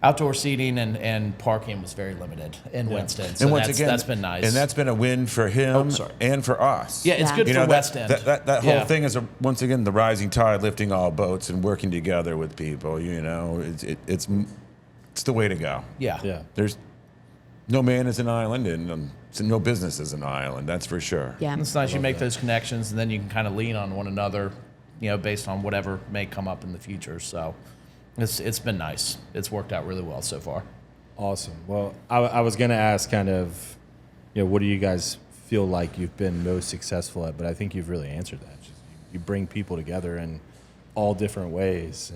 outdoor seating and parking was very limited in Winston. So and once again, that's been nice. And that's been a win for him and for us. Yeah, it's good for West End. That whole thing is, once again, the rising tide lifting all boats and working together with people. You know, it's the way to go. Yeah. There's no man is an island, and no business is an island. That's for sure. Yeah. It's nice you make those connections, and then you can kind of lean on one another, based on whatever may come up in the future. So it's been nice. It's worked out really well so far. Awesome. Well, I was going to ask kind of, what do you guys feel like you've been most successful at? But I think you've really answered that. Just, you bring people together in all different ways.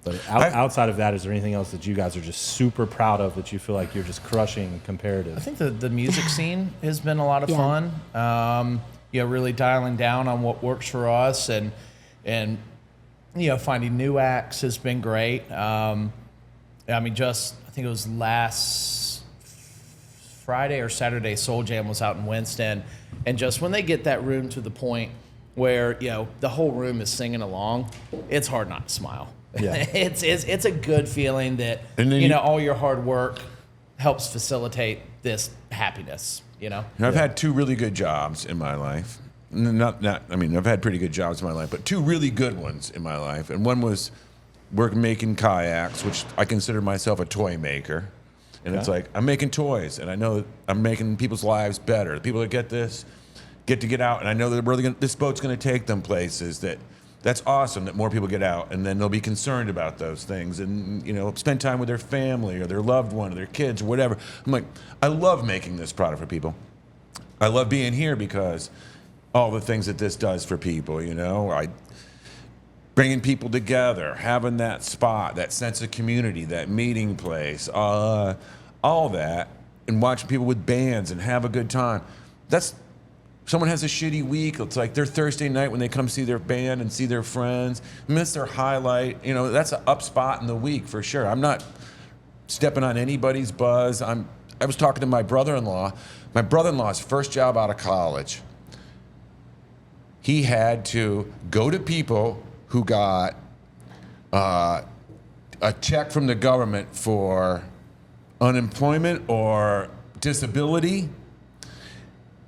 But outside of that, is there anything else that you guys are just super proud of that you feel like you're just crushing comparative? I think the music scene has been a lot of fun. Really dialing down on what works for us and finding new acts has been great. I think it was last Friday or Saturday, Soul Jam was out in Winston, and just when they get that room to the point where the whole room is singing along, it's hard not to smile. Yeah. It's a good feeling that all your hard work helps facilitate this happiness. I've had 2 really good jobs in my life. I've had pretty good jobs in my life, but 2 really good ones in my life. And one was making kayaks, which I consider myself a toy maker. And it's like, I'm making toys, and I know that I'm making people's lives better. The people that get this get to get out, and I know that this boat's going to take them places that's awesome that more people get out, and then they'll be concerned about those things and, spend time with their family or their loved one or their kids or whatever. I'm like, I love making this product for people. I love being here because all the things that this does for people, bringing people together, having that spot, that sense of community, that meeting place, all that, and watching people with bands and have a good time. Someone has a shitty week. It's like their Thursday night when they come see their band and see their friends. That's their highlight. That's an up spot in the week for sure. I'm not stepping on anybody's buzz. I was talking to my brother-in-law. My brother-in-law's first job out of college, he had to go to people who got a check from the government for unemployment or disability,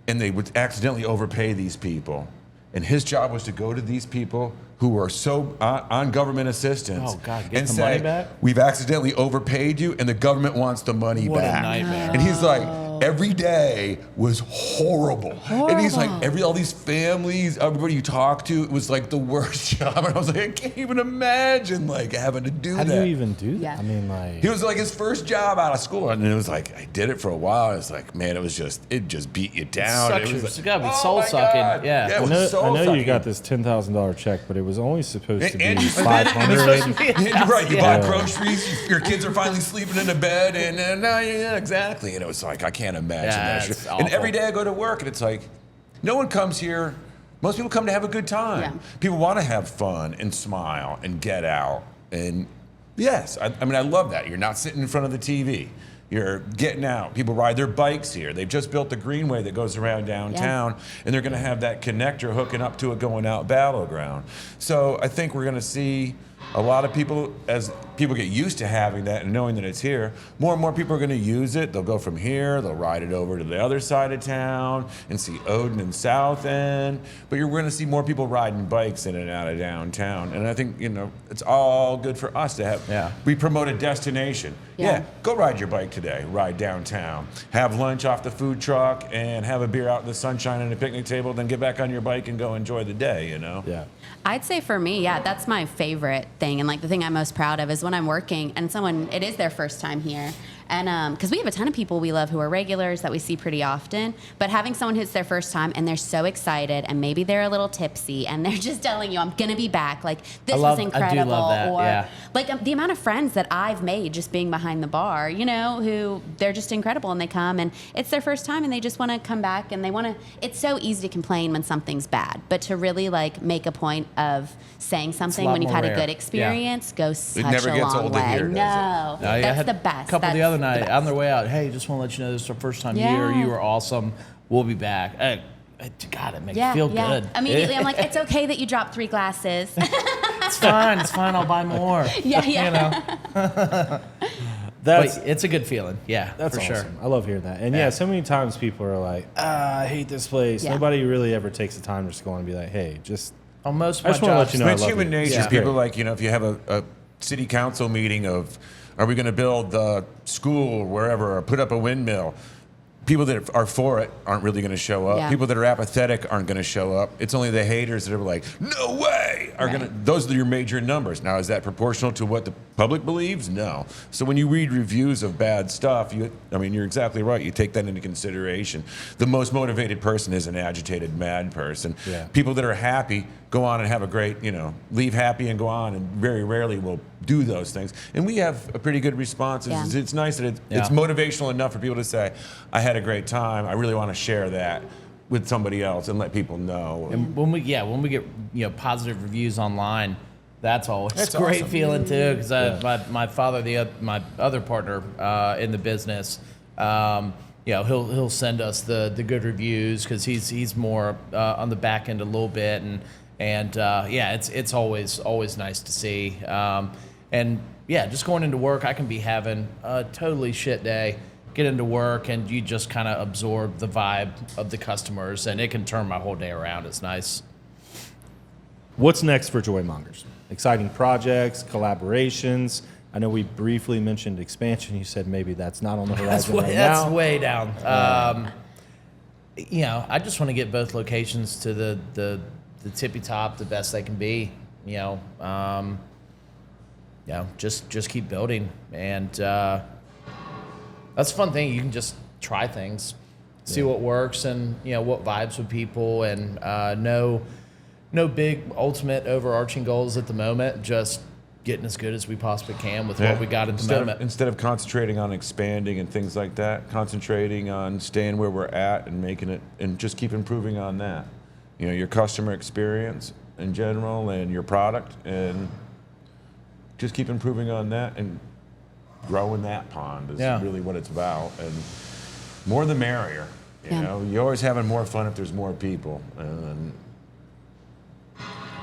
and they would accidentally overpay these people. And his job was to go to these people who were so on government assistance Get and the say, money back? we've accidentally overpaid you, and the government wants the money What a back. nightmare. And he's like, every day was horrible. And he's like, all these families, everybody you talk to, it was like the worst job. And I was like, I can't even imagine like having to do How that. do you even do that? Yeah. I mean, like, He was like his first job out of school, and it was like I did it for a while. It was like, man, it just beat you down. Sucks. It was It's like, gotta be oh soul my sucking. God. Yeah. it I was know, soul I know you sucking. got this $10,000 check, but it was only supposed to be And you- 500. And you're right. You Yeah. bought groceries. Your kids are finally sleeping in a bed, and now yeah, exactly. And it was like I can't imagine Yeah, that. it's Shit. And awful. every day I go to work, and it's like, no one comes here. Most people come to have a good time. Yeah. People want to have fun and smile and get out. And yes, I mean I love that. You're not sitting in front of the TV. You're getting out. People ride their bikes here. They've just built the greenway that goes around downtown, and they're going to have that connector hooking up to it going out Battleground. So I think we're going to see a lot of people, as people get used to having that and knowing that it's here, more and more people are going to use it. They'll go from here, they'll ride it over to the other side of town and see Odin and South End. But you're going to see more people riding bikes in and out of downtown. And I think, it's all good for us to have. Yeah. We promote a destination. Yeah. Go ride your bike today. Ride downtown. Have lunch off the food truck and have a beer out in the sunshine and a picnic table. Then get back on your bike and go enjoy the day, Yeah. I'd say for me, that's my favorite thing. And like the thing I'm most proud of is when I'm working and it is their first time here. And because we have a ton of people we love who are regulars that we see pretty often, but having someone who's their first time and they're so excited and maybe they're a little tipsy and they're just telling you, I'm going to be back. Like, this is incredible. I do love that, or yeah. like the amount of friends that I've made just being behind the bar, who they're just incredible and they come and it's their first time and they just want to come back and it's so easy to complain when something's bad, but to really like make a point of saying something lot when you've more had rare. a good experience goes such never a gets long old to way. hear, does it? No, I that's had the best. A couple the That's other night best. on their way out. Hey, just want to let you know this is our first time here. You were awesome. We'll be back. God, it makes me feel good. Immediately, I'm like, it's okay that you dropped 3 glasses. It's fine. It's fine. I'll buy more. Yeah. That's But it's a good feeling. Yeah, that's for awesome. sure. I love hearing that. And yeah, so many times people are like, I hate this place. Yeah. Nobody really ever takes the time to just go on and be like, hey, just Almost I just wanna let you know I It's love human you. nature. Yeah. People like, if you have a city council meeting of, are we going to build the school or wherever, or put up a windmill? People that are for it aren't really going to show up. Yeah. People that are apathetic aren't going to show up. It's only the haters that are like, no way, are Right. going to. Those are your major numbers. Now, is that proportional to what the public believes? No. So when you read reviews of bad stuff, you're exactly right. You take that into consideration. The most motivated person is an agitated, mad person. Yeah. People that are happy go on and have a great, leave happy and go on, and very rarely will do those things. And we have a pretty good response. It's, Yeah. it's nice that it's Yeah. motivational enough for people to say, I had a great time. I really want to share that with somebody else and let people know. And when we get positive reviews online, that's always That's a great awesome. feeling too. Because my father, my other partner in the business, he'll send us the good reviews because he's more on the back end a little bit, and it's always nice to see. Just going into work, I can be having a totally shit day. Get into work and you just kind of absorb the vibe of the customers, and it can turn my whole day around. It's nice. what's next for Joymongers? Exciting projects, collaborations. I know we briefly mentioned expansion. You said maybe that's not on the horizon right That's now. way down. I just want to get both locations to the tippy top, the best they can be. Just keep building, and that's a fun thing. You can just try things, see what works, and what vibes with people, and no big ultimate overarching goals at the moment. Just getting as good as we possibly can with what we got at the moment. Instead of concentrating on expanding and things like that, concentrating on staying where we're at and making it, and just keep improving on that. Your customer experience in general and your product, and just keep improving on that. And growing that pond is Yeah. really what it's about, and more the merrier. You Yeah. know, you're always having more fun if there's more people, and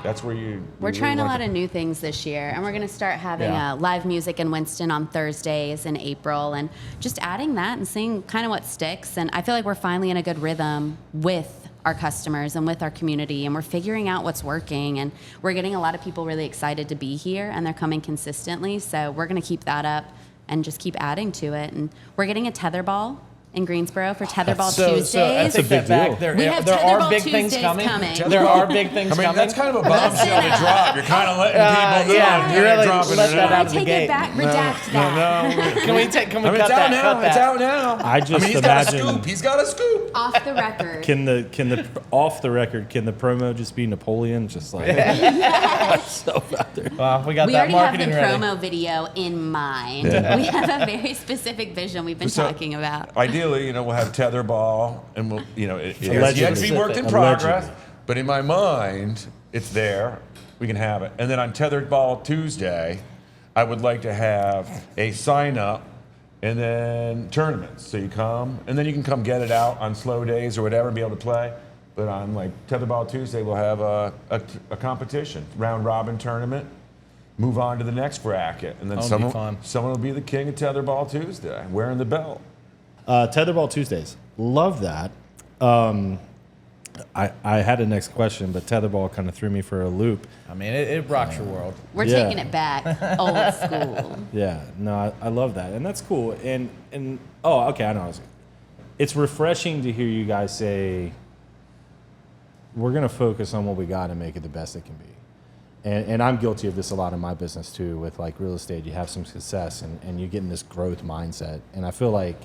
that's where We're trying a lot of new things this year, and we're going to start having Yeah. live music in Winston on Thursdays in April, and just adding that and seeing kind of what sticks. And I feel like we're finally in a good rhythm with our customers and with our community, and we're figuring out what's working, and we're getting a lot of people really excited to be here, and they're coming consistently. So we're going to keep that up and just keep adding to it. And we're getting a tetherball in Greensboro for Tetherball Tuesdays. So I take that back. There, We have there are Tetherball big things Tuesdays coming. coming. There are big things I mean, coming. that's kind of a bombshell to drop. You're kind of letting people know. yeah, you really dropping let it that out. out I of the take gate. it back, redact that. Can we cut It's that? out now. Cut It's that. out now. I just mean, he's got a imagine- scoop. He's got a scoop. Off the record. Can the off the record? Can the promo just be Napoleon? Just like so out there. Well, we got We that already have the marketing ready. promo video in mind. Yeah. We have a very specific vision we've been So, talking about. Ideally, we'll have tetherball, and we'll, it's yet to Allegedly. be worked in Allegedly. progress. But in my mind, it's there. We can have it. And then on Tethered Ball Tuesday, I would like to have a sign up and then tournaments. So you come, and then you can come get it out on slow days or whatever and be able to play. But on like Tethered Ball Tuesday, we'll have a competition, round robin tournament. Move on to the next bracket, and then That'll be fun. someone will be the king of Tetherball Tuesday, wearing the belt. Tetherball Tuesdays. Love that. I had a next question, but Tetherball kind of threw me for a loop. I mean, it rocks your world. We're Yeah. taking it back, old school. Yeah, no, I love that, and that's cool. And oh, okay, I know. It's refreshing to hear you guys say we're going to focus on what we got and make it the best it can be. And I'm guilty of this a lot in my business too. With like real estate, you have some success and you get in this growth mindset, and I feel like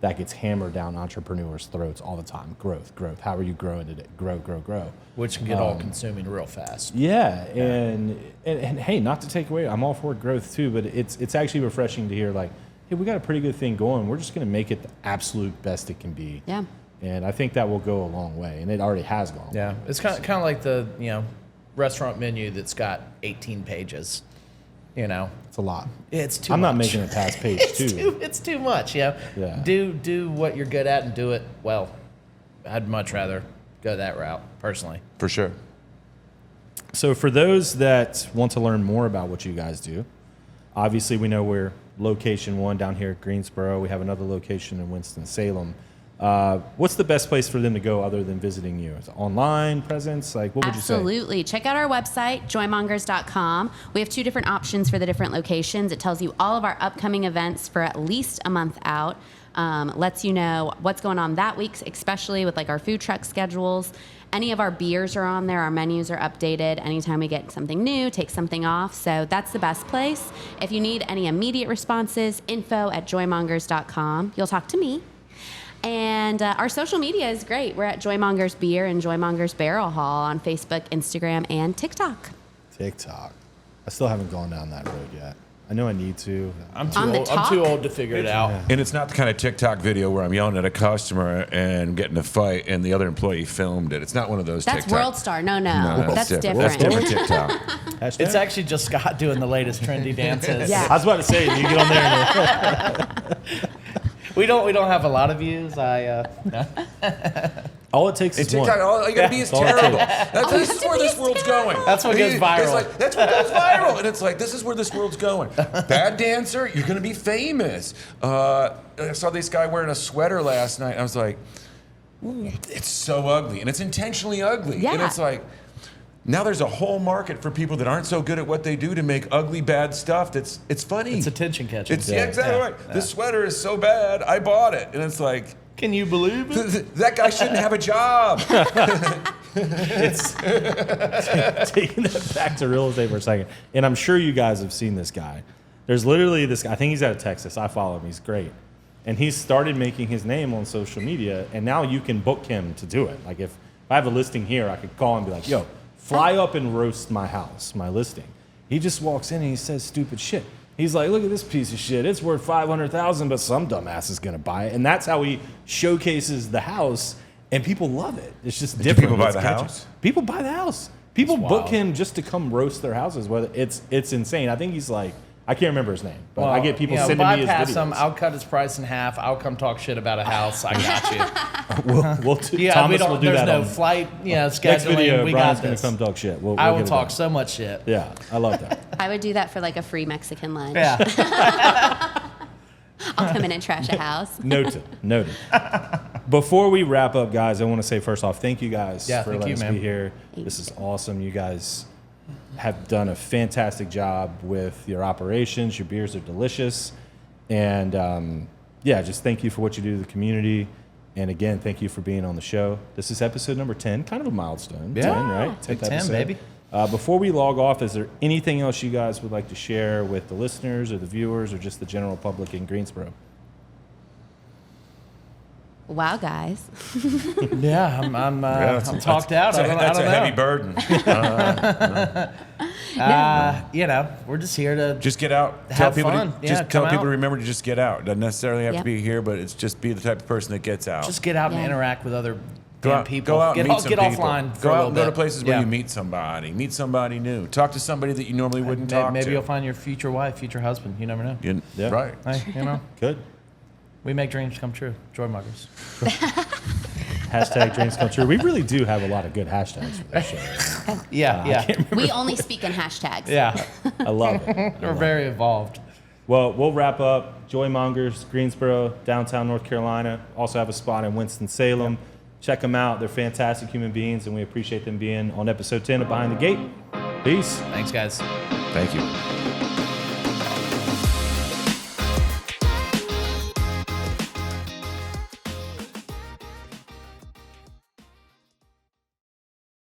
that gets hammered down entrepreneurs' throats all the time. Growth. How are you growing today? Grow. Which can get all consuming real fast. Yeah, and hey, not to take away, I'm all for growth too, but it's actually refreshing to hear like, hey, we got a pretty good thing going. We're just going to make it the absolute best it can be. Yeah. And I think that will go a long way, and it already has gone. Yeah, it's kind of like the restaurant menu that's got 18 pages. It's a lot. It's too. I'm much. not making it past page two. It's too much. Yeah. Do what you're good at and do it well. I'd much rather go that route personally. For sure. So for those that want to learn more about what you guys do, obviously we know we're location one down here at Greensboro. We have another location in Winston-Salem. What's the best place for them to go other than visiting you? Is it online presence? Like, what would you say? Absolutely. Check out our website, joymongers.com. We have 2 different options for the different locations. It tells you all of our upcoming events for at least a month out. Lets you know what's going on that week, especially with like our food truck schedules. Any of our beers are on there. Our menus are updated. Anytime we get something new, take something off. So that's the best place. If you need any immediate responses, info@joymongers.com. You'll talk to me. And our social media is great. We're at Joymongers Beer and Joymongers Barrel Hall on Facebook, Instagram, and TikTok. TikTok. I still haven't gone down that road yet. I know I need to. I'm too On the old. I'm too talk? old to figure it out. And it's not the kind of TikTok video where I'm yelling at a customer and getting a fight and the other employee filmed it. It's not one of those That's TikTok. World Star. No, No, that's different. That's different TikTok. Hashtag? It's actually just Scott doing the latest trendy dances. Yeah. I was about to say, you get on there and We don't have a lot of views. all it takes And is one. TikTok, all you gotta be is all it terrible. takes. This is where this world's going. That's what goes viral. It's like, that's what goes viral. And it's like, this is where this world's going. Bad dancer, you're gonna be famous. I saw this guy wearing a sweater last night. I was like, ooh, it's so ugly. And it's intentionally ugly. Yeah. And it's like, now there's a whole market for people that aren't so good at what they do to make ugly, bad stuff. It's funny. It's attention catching. It's exactly right. This sweater is so bad, I bought it. And it's like, Can you believe it? that guy shouldn't have a job. It's taking that back to real estate for a second. And I'm sure you guys have seen this guy. There's literally this guy. I think he's out of Texas. I follow him. He's great. And he's started making his name on social media. And now you can book him to do it. Like if I have a listing here, I could call and be like, yo, fly up and roast my house, my listing. He just walks in and he says stupid shit. He's like, look at this piece of shit. It's worth $500,000, but some dumbass is gonna buy it. And that's how he showcases the house, and people love it. It's just different. people buy It's the catchy. house? People buy the house. People That's book wild. him just to come roast their houses. Whether it's insane. I think he's like I can't remember his name, but Well, I get people you know, sending me his bypass videos. him. I'll cut his price in half. I'll come talk shit about a house. I got you. we'll do, Yeah, Thomas we don't. will do There's that no on flight. next Scheduling. video. We Brian's got gonna this. come talk shit. We'll I will get it talk done. so much shit. Yeah, I love that. I would do that for like a free Mexican lunch. Yeah. I'll come in and trash a house. Noted. Before we wrap up, guys, I want to say first off, thank you guys Yeah, for thank letting you, us man. be here. Thank This is awesome. You guys have done a fantastic job with your operations. Your beers are delicious. And yeah, just thank you for what you do to the community. And again, thank you for being on the show. This is episode number 10, kind of a milestone. Yeah. 10, right? Big 10th 10, baby. Before we log off, is there anything else you guys would like to share with the listeners or the viewers or just the general public in Greensboro? Wow, guys. Yeah, I'm talked out. That's I a don't heavy know. burden. We're just here to Just get out. Have Tell people fun. to Yeah, just tell come people out. to remember to just get out. Doesn't necessarily have to Yep. be here, but it's just be the type of person that gets out. just get out and Yeah. interact with other Go damn out, people. Go out get and meet some get people. offline for Go a out little and bit. go to places where Yeah. you meet somebody new. Talk to somebody that you normally wouldn't talk Maybe to. you'll find your future wife, future husband. You never know. Yeah. Right. Hey, Good. we make dreams come true. Joymongers. Hashtag dreams come true. We really do have a lot of good hashtags for this show. Yeah, We only speak in hashtags. yeah. I love it. We're very evolved. Well, we'll wrap up. Joymongers, Greensboro, downtown North Carolina. Also have a spot in Winston-Salem. Check them out. They're fantastic human beings, and we appreciate them being on episode 10 of Behind the Gate. Peace. Thanks, guys. Thank you.